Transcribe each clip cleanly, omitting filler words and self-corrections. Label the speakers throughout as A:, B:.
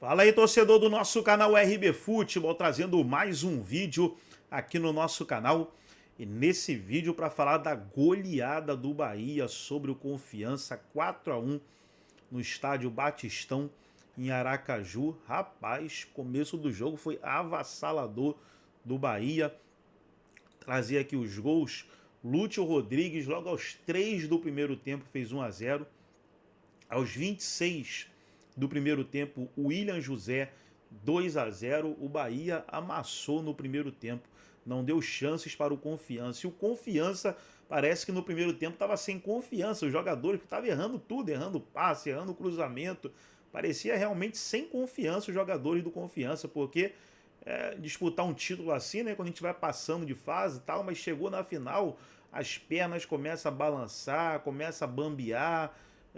A: Fala aí, torcedor do nosso canal RB Futebol, trazendo mais um vídeo aqui no nosso canal. E nesse vídeo para falar da goleada do Bahia sobre o Confiança 4-1 no estádio Batistão em Aracaju. Rapaz, começo do jogo foi avassalador do Bahia. Trazia aqui os gols. Lúcio Rodrigues, logo aos 3 do primeiro tempo, fez 1-0. Aos 26 do primeiro tempo, o William José, 2-0. O Bahia amassou no primeiro tempo. Não deu chances para o Confiança. E o Confiança parece que no primeiro tempo estava sem confiança. Os jogadores que estavam errando tudo, errando passe, errando cruzamento. Parecia realmente sem confiança os jogadores do Confiança, porque disputar um título assim, né, quando a gente vai passando de fase e tal, mas chegou na final, as pernas começam a balançar, começa a bambear.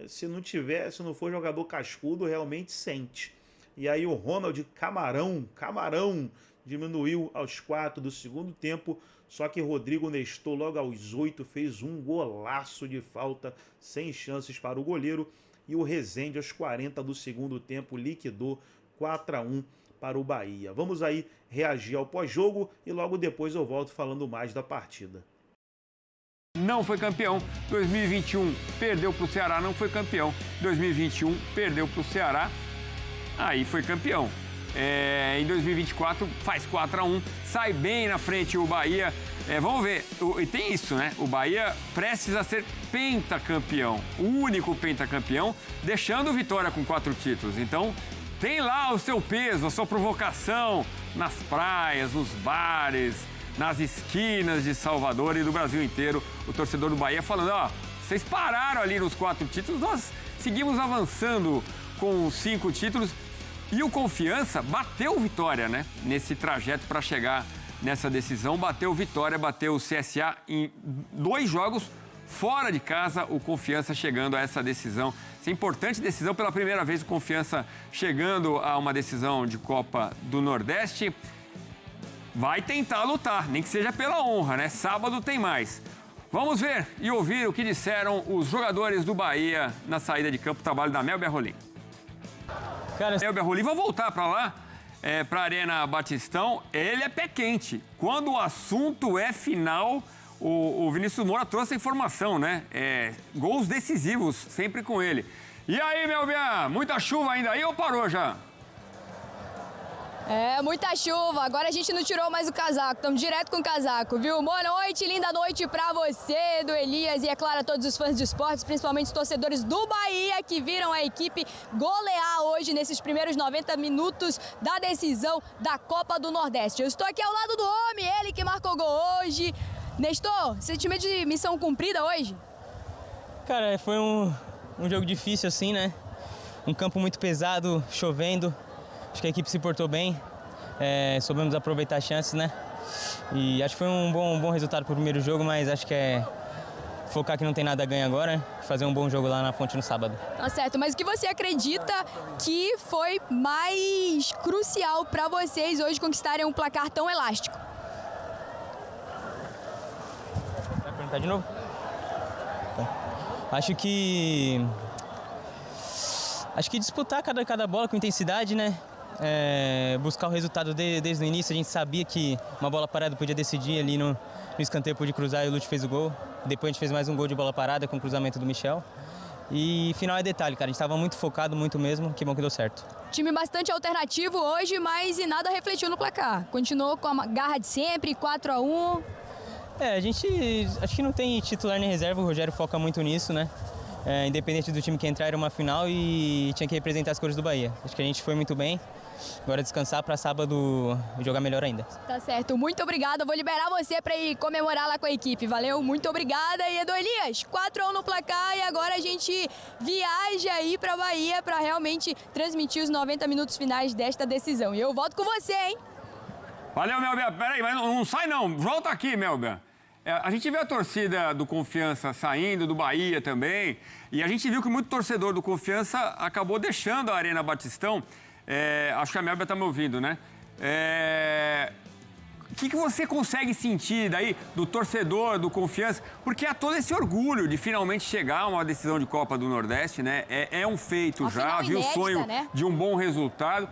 A: Se não for jogador cascudo, realmente sente. E aí o Ronald Camarão diminuiu aos 4 do segundo tempo, só que Rodrigo Nestor logo aos 8 fez um golaço de falta, sem chances para o goleiro, e o Rezende aos 40 do segundo tempo liquidou 4-1 para o Bahia. Vamos aí reagir ao pós-jogo e logo depois eu volto falando mais da partida.
B: Não foi campeão. 2021 perdeu para o Ceará, não foi campeão. 2021 perdeu para o Ceará, aí foi campeão. Em 2024 faz 4-1, sai bem na frente o Bahia. Vamos ver, e tem isso, né? O Bahia precisa ser pentacampeão, o único pentacampeão, deixando o Vitória com 4 títulos. Então tem lá o seu peso, a sua provocação nas praias, nos bares, nas esquinas de Salvador e do Brasil inteiro. O torcedor do Bahia falando, ó, vocês pararam ali nos 4 títulos, nós seguimos avançando com 5 títulos. E o Confiança bateu o Vitória, né? Nesse trajeto para chegar nessa decisão, bateu o Vitória, bateu o CSA em 2 jogos fora de casa, o Confiança chegando a essa decisão. Essa importante decisão, pela primeira vez o Confiança chegando a uma decisão de Copa do Nordeste. Vai tentar lutar, nem que seja pela honra, né? Sábado tem mais. Vamos ver e ouvir o que disseram os jogadores do Bahia na saída de campo, trabalho da Mel Berrolim. Melber Rolim vai voltar para lá, para a Arena Batistão. Ele é pé quente. Quando o assunto é final, o Vinícius Moura trouxe a informação, né? Gols decisivos, sempre com ele. E aí, Melber, muita chuva ainda aí ou parou já?
C: Muita chuva. Agora a gente não tirou mais o casaco. Estamos direto com o casaco, viu? Boa noite, linda noite pra você, do Elias e, é claro, a todos os fãs de esportes, principalmente os torcedores do Bahia que viram a equipe golear hoje nesses primeiros 90 minutos da decisão da Copa do Nordeste. Eu estou aqui ao lado do homem, ele que marcou gol hoje. Nestor, sentimento de missão cumprida hoje?
D: Cara, foi um jogo difícil assim, né? Um campo muito pesado, chovendo. Acho que a equipe se portou bem, soubemos aproveitar as chances, né? E acho que foi um bom resultado para o primeiro jogo, mas acho que focar que não tem nada a ganhar agora, fazer um bom jogo lá na Fonte no sábado. Tá
C: certo, mas o que você acredita que foi mais crucial para vocês hoje conquistarem um placar tão elástico?
D: Vai perguntar de novo? Acho que disputar cada bola com intensidade, né? Buscar o resultado desde o início. A gente sabia que uma bola parada podia decidir ali no escanteio, podia cruzar e o Lúcio fez o gol. Depois a gente fez mais um gol de bola parada com o cruzamento do Michel. E final é detalhe, cara. A gente estava muito focado, muito mesmo. Que bom que deu certo.
C: Time bastante alternativo hoje, mas e nada refletiu no placar. Continuou com a garra de sempre, 4-1.
D: A gente acho que não tem titular nem reserva. O Rogério foca muito nisso, né? Independente do time que entrar, era uma final e tinha que representar as cores do Bahia. Acho que a gente foi muito bem. Agora descansar para sábado jogar melhor ainda.
C: Tá certo, muito obrigada. Vou liberar você para ir comemorar lá com a equipe. Valeu, muito obrigada. E Edu Elias, 4-1 no placar e agora a gente viaja aí para Bahia para realmente transmitir os 90 minutos finais desta decisão. E eu volto com você, hein?
B: Valeu, Melber. Peraí, mas não sai não. Volta aqui, Melber. A gente vê a torcida do Confiança saindo, do Bahia também, e a gente viu que muito torcedor do Confiança acabou deixando a Arena Batistão. Acho que a Melber está me ouvindo, né? O que você consegue sentir daí do torcedor, do Confiança? Porque há todo esse orgulho de finalmente chegar a uma decisão de Copa do Nordeste, né? É um feito
C: uma
B: já, viu o sonho, né, de um bom resultado.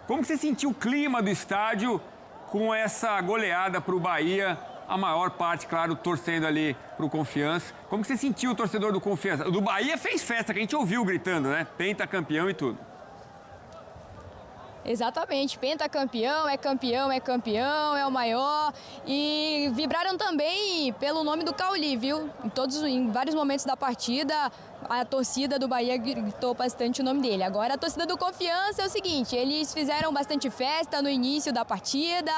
B: Como que você sentiu o clima do estádio com essa goleada para o Bahia? A maior parte, claro, torcendo ali para o Confiança. Como que você sentiu o torcedor do Confiança? O do Bahia fez festa, que a gente ouviu gritando, né? Pentacampeão e tudo.
C: Exatamente, pentacampeão, é campeão, é o maior. E vibraram também pelo nome do Cauli, viu? Em vários momentos da partida, a torcida do Bahia gritou bastante o nome dele. Agora, a torcida do Confiança é o seguinte, eles fizeram bastante festa no início da partida,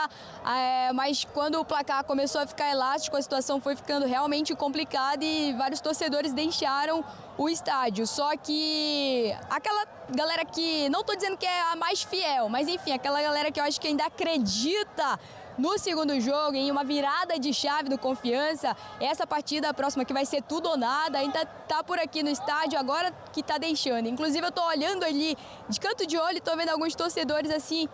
C: mas quando o placar começou a ficar elástico, a situação foi ficando realmente complicada e vários torcedores deixaram o estádio. Só que aquela galera que, não estou dizendo que é a mais fiel, mas enfim, aquela galera que eu acho que ainda acredita no segundo jogo, em uma virada de chave do Confiança, essa partida próxima que vai ser tudo ou nada, ainda tá por aqui no estádio, agora que tá deixando. Inclusive eu tô olhando ali, de canto de olho, tô vendo alguns torcedores assim,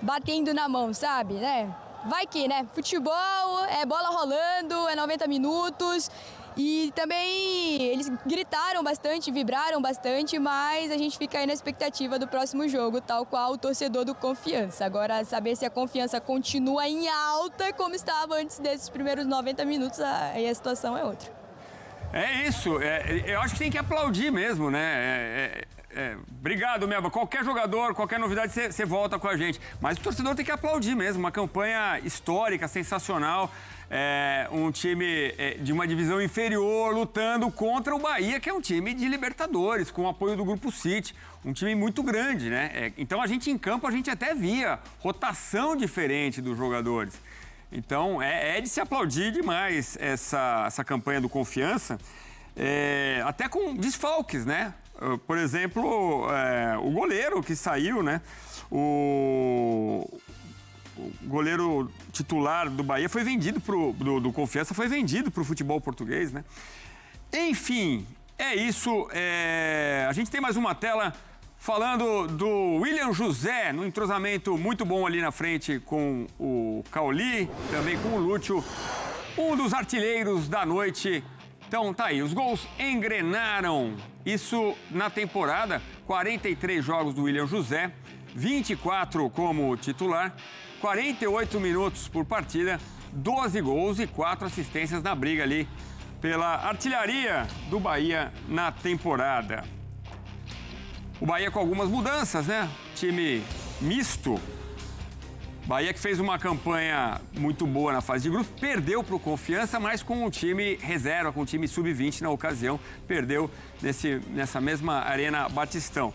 C: batendo na mão, sabe, né? Vai que, né? Futebol, é bola rolando, é 90 minutos. E também eles gritaram bastante, vibraram bastante, mas a gente fica aí na expectativa do próximo jogo, tal qual o torcedor do Confiança. Agora, saber se a Confiança continua em alta como estava antes desses primeiros 90 minutos, aí a situação é outra.
B: É isso, eu acho que tem que aplaudir mesmo, né? Obrigado, Melba. Qualquer jogador, qualquer novidade, você volta com a gente. Mas o torcedor tem que aplaudir mesmo, uma campanha histórica, sensacional. Um time de uma divisão inferior lutando contra o Bahia, que é um time de Libertadores, com o apoio do Grupo City, um time muito grande, né? Então a gente em campo, a gente até via rotação diferente dos jogadores. Então é de se aplaudir demais essa campanha do Confiança, até com desfalques, né? Por exemplo, o goleiro que saiu, né? O goleiro titular do Bahia foi vendido do Confiança, foi vendido para o futebol português, né? Enfim, é isso. A gente tem mais uma tela falando do William José, no entrosamento muito bom ali na frente com o Cauli, também com o Lúcio, um dos artilheiros da noite. Então tá aí, os gols engrenaram. Isso na temporada, 43 jogos do William José, 24 como titular, 48 minutos por partida, 12 gols e 4 assistências na briga ali pela artilharia do Bahia na temporada. O Bahia com algumas mudanças, né? Time misto. Bahia que fez uma campanha muito boa na fase de grupo, perdeu para o Confiança, mas com o time reserva, com o time sub-20 na ocasião, perdeu nessa mesma Arena Batistão.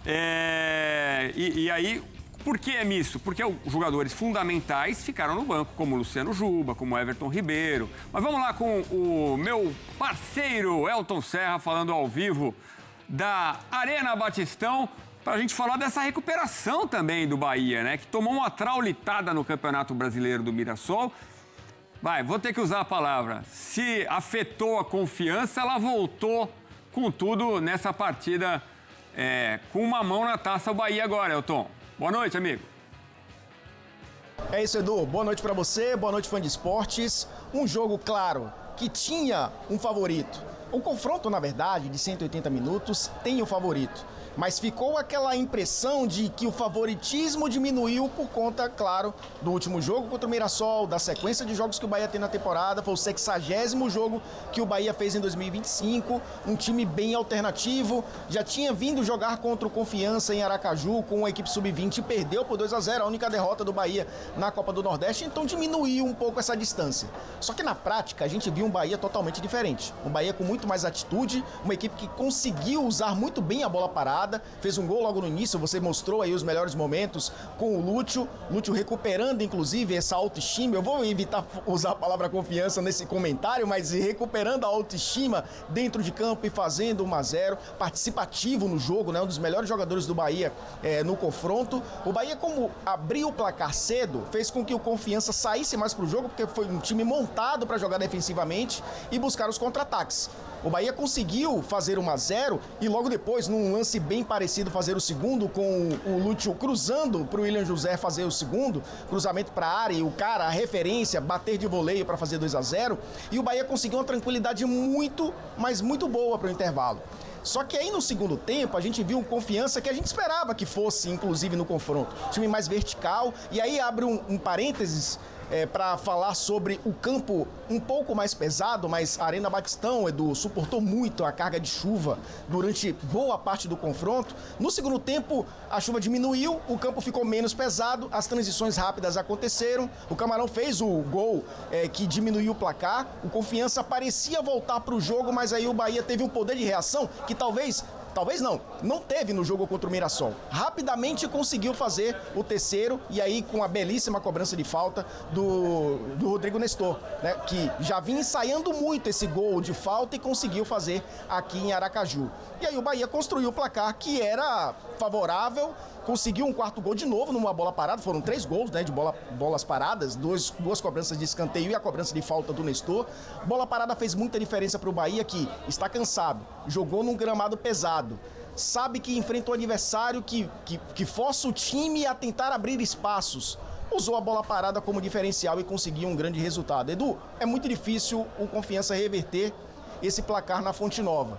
B: E aí, por que é misto? Porque os jogadores fundamentais ficaram no banco, como Luciano Juba, como Everton Ribeiro. Mas vamos lá com o meu parceiro Elton Serra, falando ao vivo da Arena Batistão, para a gente falar dessa recuperação também do Bahia, né? Que tomou uma traulitada no Campeonato Brasileiro do Mirassol. Vou ter que usar a palavra. Se afetou a Confiança, ela voltou com tudo nessa partida, com uma mão na taça o Bahia agora, Elton. Boa noite, amigo.
E: É isso, Edu. Boa noite para você, boa noite, fã de esportes. Um jogo, claro, que tinha um favorito. O confronto, na verdade, de 180 minutos, tem o favorito. Mas ficou aquela impressão de que o favoritismo diminuiu por conta, claro, do último jogo contra o Mirassol, da sequência de jogos que o Bahia tem na temporada. Foi o 60º jogo que o Bahia fez em 2025, um time bem alternativo. Já tinha vindo jogar contra o Confiança em Aracaju com a equipe sub-20 e perdeu por 2-0, a única derrota do Bahia na Copa do Nordeste, então diminuiu um pouco essa distância. Só que na prática a gente viu um Bahia totalmente diferente, um Bahia com muito mais atitude, uma equipe que conseguiu usar muito bem a bola parada, fez um gol logo no início, você mostrou aí os melhores momentos com o Lúcio recuperando inclusive essa autoestima. Eu vou evitar usar a palavra confiança nesse comentário, mas recuperando a autoestima dentro de campo e fazendo 1-0, participativo no jogo, né? Um dos melhores jogadores do Bahia no confronto. O Bahia, como abriu o placar cedo, fez com que o Confiança saísse mais pro jogo, porque foi um time montado para jogar defensivamente e buscar os contra-ataques. O Bahia conseguiu fazer 1-0 e logo depois, num lance bem parecido, fazer o segundo, com o Lúcio cruzando para o William José fazer o segundo, cruzamento para a área e o cara, a referência, bater de voleio para fazer 2-0. E o Bahia conseguiu uma tranquilidade muito, mas muito boa para o intervalo. Só que aí no segundo tempo a gente viu um Confiança que a gente esperava que fosse, inclusive no confronto. Time mais vertical. E aí abre um parênteses para falar sobre o campo um pouco mais pesado, mas a Arena Batistão, Edu, suportou muito a carga de chuva durante boa parte do confronto. No segundo tempo a chuva diminuiu, o campo ficou menos pesado, as transições rápidas aconteceram, o Camarão fez o gol que diminuiu o placar, o Confiança parecia voltar para o jogo, mas aí o Bahia teve um poder de reação que talvez não teve no jogo contra o Mirassol. Rapidamente conseguiu fazer o terceiro e aí com a belíssima cobrança de falta do Rodrigo Nestor, né, que já vinha ensaiando muito esse gol de falta e conseguiu fazer aqui em Aracaju. E aí o Bahia construiu o placar que era favorável, conseguiu um quarto gol de novo numa bola parada, foram 3 gols, né, de bolas paradas, duas cobranças de escanteio e a cobrança de falta do Nestor. Bola parada fez muita diferença para o Bahia, que está cansado, jogou num gramado pesado, sabe que enfrenta um adversário que força o time a tentar abrir espaços. Usou a bola parada como diferencial e conseguiu um grande resultado. Edu, é muito difícil o Confiança reverter esse placar na Fonte Nova.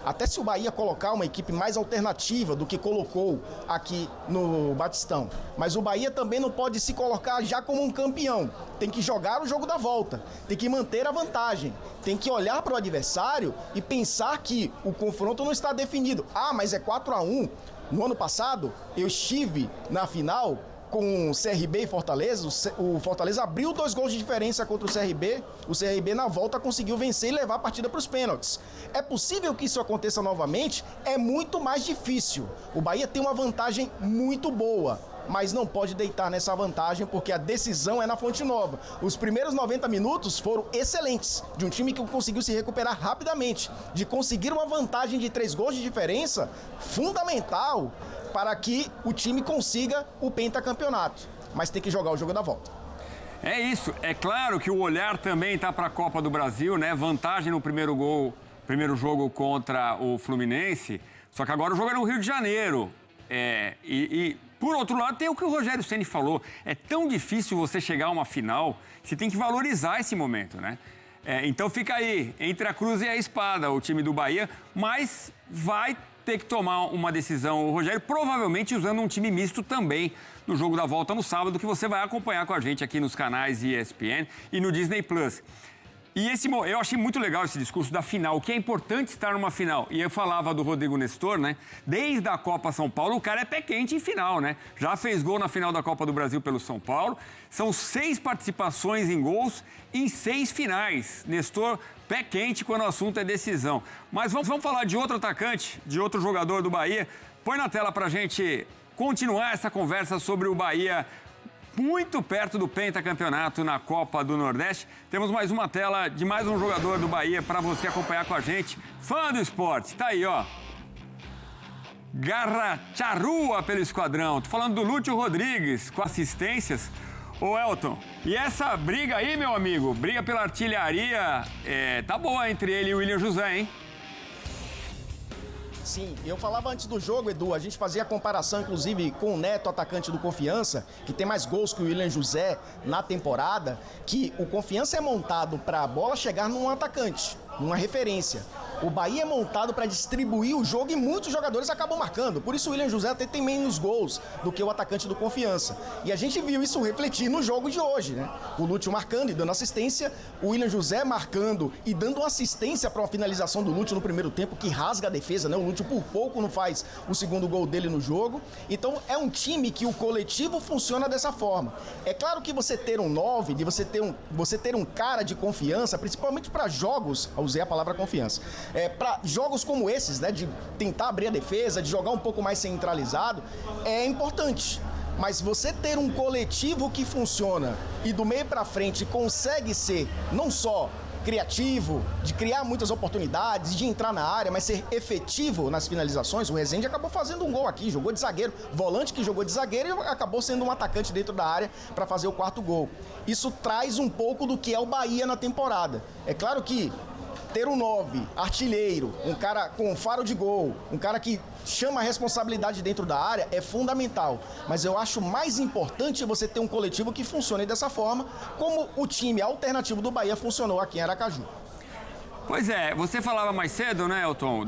E: Até se o Bahia colocar uma equipe mais alternativa do que colocou aqui no Batistão. Mas o Bahia também não pode se colocar já como um campeão. Tem que jogar o jogo da volta, tem que manter a vantagem, tem que olhar para o adversário e pensar que o confronto não está definido. Ah, mas é 4-1. No ano passado, eu estive na final com o CRB e Fortaleza. O Fortaleza abriu 2 gols de diferença contra o CRB. O CRB na volta conseguiu vencer e levar a partida para os pênaltis. É possível que isso aconteça novamente? É muito mais difícil. O Bahia tem uma vantagem muito boa, mas não pode deitar nessa vantagem porque a decisão é na Fonte Nova. Os primeiros 90 minutos foram excelentes, de um time que conseguiu se recuperar rapidamente, de conseguir uma vantagem de 3 gols de diferença, fundamental para que o time consiga o pentacampeonato. Mas tem que jogar o jogo da volta.
B: É isso. É claro que o olhar também está para a Copa do Brasil, né? Vantagem no primeiro jogo contra o Fluminense. Só que agora o jogo é no Rio de Janeiro. Por outro lado, tem o que o Rogério Ceni falou. É tão difícil você chegar a uma final, você tem que valorizar esse momento, né? Então fica aí, entre a cruz e a espada, o time do Bahia, mas vai ter que tomar uma decisão, o Rogério, provavelmente usando um time misto também no jogo da volta no sábado, que você vai acompanhar com a gente aqui nos canais ESPN e no Disney+. E eu achei muito legal esse discurso da final, o que é importante estar numa final. E eu falava do Rodrigo Nestor, né? Desde a Copa São Paulo, o cara é pé quente em final, né? Já fez gol na final da Copa do Brasil pelo São Paulo. São 6 participações em gols em 6 finais. Nestor, pé quente quando o assunto é decisão. Mas vamos falar de outro atacante, de outro jogador do Bahia. Põe na tela pra gente continuar essa conversa sobre o Bahia muito perto do pentacampeonato na Copa do Nordeste. Temos mais uma tela de mais um jogador do Bahia para você acompanhar com a gente. Fã do esporte, tá aí, ó. Garra charrua pelo esquadrão. Tô falando do Lúcio Rodrigues, com assistências. Ô, Elton, e essa briga aí, meu amigo, briga pela artilharia, tá boa entre ele e o William José, hein?
E: Sim, eu falava antes do jogo, Edu, a gente fazia a comparação, inclusive, com o Neto, atacante do Confiança, que tem mais gols que o William José na temporada, que o Confiança é montado para a bola chegar num atacante, numa referência. O Bahia é montado para distribuir o jogo e muitos jogadores acabam marcando. Por isso o William José até tem menos gols do que o atacante do Confiança. E a gente viu isso refletir no jogo de hoje, né? O Lúcio marcando e dando assistência, o William José marcando e dando assistência para uma finalização do Lúcio no primeiro tempo, que rasga a defesa, né? O Lúcio por pouco não faz o segundo gol dele no jogo. Então é um time que o coletivo funciona dessa forma. É claro que você ter um 9, de você ter um cara de confiança, principalmente para jogos, eu usei a palavra confiança, para jogos como esses, né, de tentar abrir a defesa, de jogar um pouco mais centralizado, é importante. Mas você ter um coletivo que funciona e do meio para frente consegue ser não só criativo, de criar muitas oportunidades, de entrar na área, mas ser efetivo nas finalizações. O Rezende acabou fazendo um gol aqui, jogou de zagueiro, volante que jogou de zagueiro e acabou sendo um atacante dentro da área para fazer o 4º gol. Isso traz um pouco do que é o Bahia na temporada. É claro que ter um 9, artilheiro, um cara com faro de gol, um cara que chama a responsabilidade dentro da área é fundamental. Mas eu acho mais importante você ter um coletivo que funcione dessa forma, como o time alternativo do Bahia funcionou aqui em Aracaju.
B: Pois é, você falava mais cedo, né, Elton,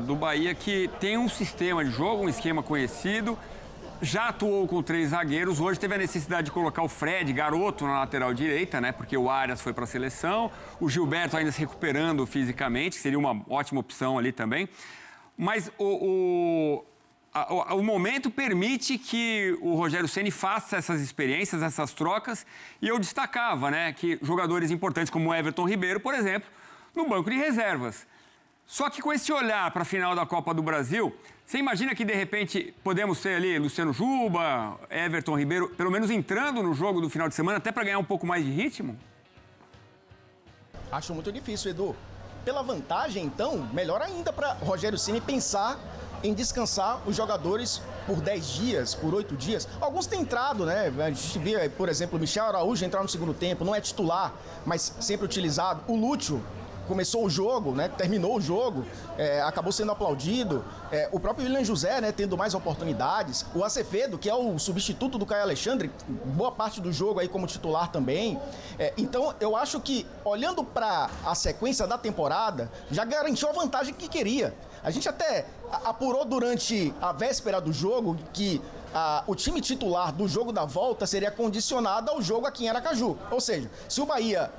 B: do Bahia, que tem um sistema de jogo, um esquema conhecido, já atuou com 3 zagueiros, hoje teve a necessidade de colocar o Fred, garoto, na lateral direita, né, porque o Arias foi para a seleção, o Gilberto ainda se recuperando fisicamente, seria uma ótima opção ali também, mas o momento permite que o Rogério Ceni faça essas experiências, essas trocas, e eu destacava, né, que jogadores importantes como o Everton Ribeiro, por exemplo, no banco de reservas. Só que com esse olhar para a final da Copa do Brasil, você imagina que de repente podemos ter ali Luciano Juba, Everton Ribeiro, pelo menos entrando no jogo do final de semana, até para ganhar um pouco mais de ritmo?
E: Acho muito difícil, Edu. Pela vantagem, então, melhor ainda para Rogério Ceni pensar em descansar os jogadores por 10 dias, por 8 dias. Alguns têm entrado, né? A gente vê, por exemplo, o Michel Araújo entrar no segundo tempo, não é titular, mas sempre utilizado. O Lúcio começou o jogo, né? Terminou o jogo, acabou sendo aplaudido. O próprio William José, né? Tendo mais oportunidades. O Acevedo, que é o substituto do Caio Alexandre, boa parte do jogo aí como titular também. Então, eu acho que, olhando para a sequência da temporada, já garantiu a vantagem que queria. A gente até apurou durante a véspera do jogo que o time titular do jogo da volta seria condicionado ao jogo aqui em Aracaju. Ou seja, se o Bahia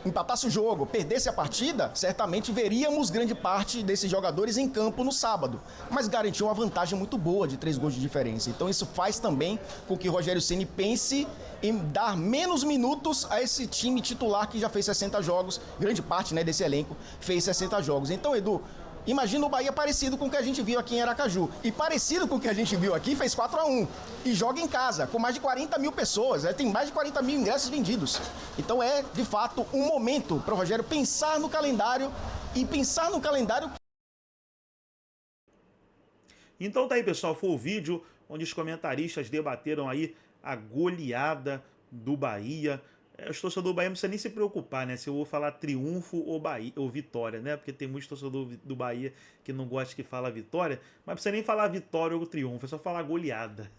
E: empatasse o jogo, perdesse a partida, certamente veríamos grande parte desses jogadores em campo no sábado. Mas garantiu uma vantagem muito boa de 3 gols de diferença. Então isso faz também com que o Rogério Ceni pense em dar menos minutos a esse time titular que já fez 60 jogos. Grande parte, né, desse elenco fez 60 jogos. Então, Edu, imagina o Bahia parecido com o que a gente viu aqui em Aracaju. E parecido com o que a gente viu aqui, fez 4-1. E joga em casa, com mais de 40 mil pessoas. Tem mais de 40 mil ingressos vendidos. Então é, de fato, um momento para o Rogério pensar no calendário e pensar no calendário.
A: Então tá aí, pessoal, foi o vídeo onde os comentaristas debateram aí a goleada do Bahia. Os torcedores do Bahia não precisa nem se preocupar, né? Se eu vou falar triunfo ou Bahia, ou vitória, né? Porque tem muitos torcedores do Bahia que não gostam que fala vitória, mas não precisa nem falar vitória ou triunfo, é só falar goleada.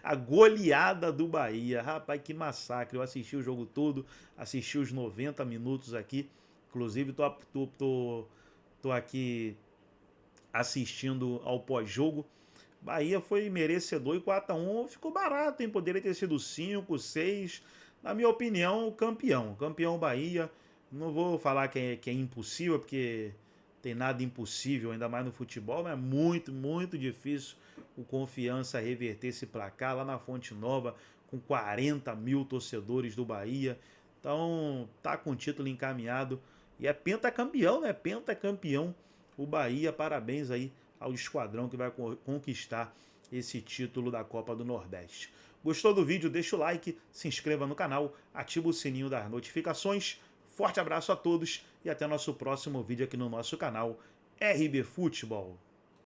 A: A goleada do Bahia. Rapaz, que massacre. Eu assisti o jogo todo, assisti os 90 minutos aqui. Inclusive, tô aqui assistindo ao pós-jogo. Bahia foi merecedor e 4-1 ficou barato, hein? Poderia ter sido 5, 6... Na minha opinião, campeão. Campeão Bahia. Não vou falar que é impossível, porque tem nada impossível, ainda mais no futebol, mas é muito, muito difícil o Confiança reverter esse placar lá na Fonte Nova, com 40 mil torcedores do Bahia. Então, tá com o título encaminhado. E é pentacampeão, né? Pentacampeão o Bahia. Parabéns aí ao esquadrão que vai conquistar esse título da Copa do Nordeste. Gostou do vídeo? Deixa o like, se inscreva no canal, ativa o sininho das notificações. Forte abraço a todos e até nosso próximo vídeo aqui no nosso canal RB Futebol.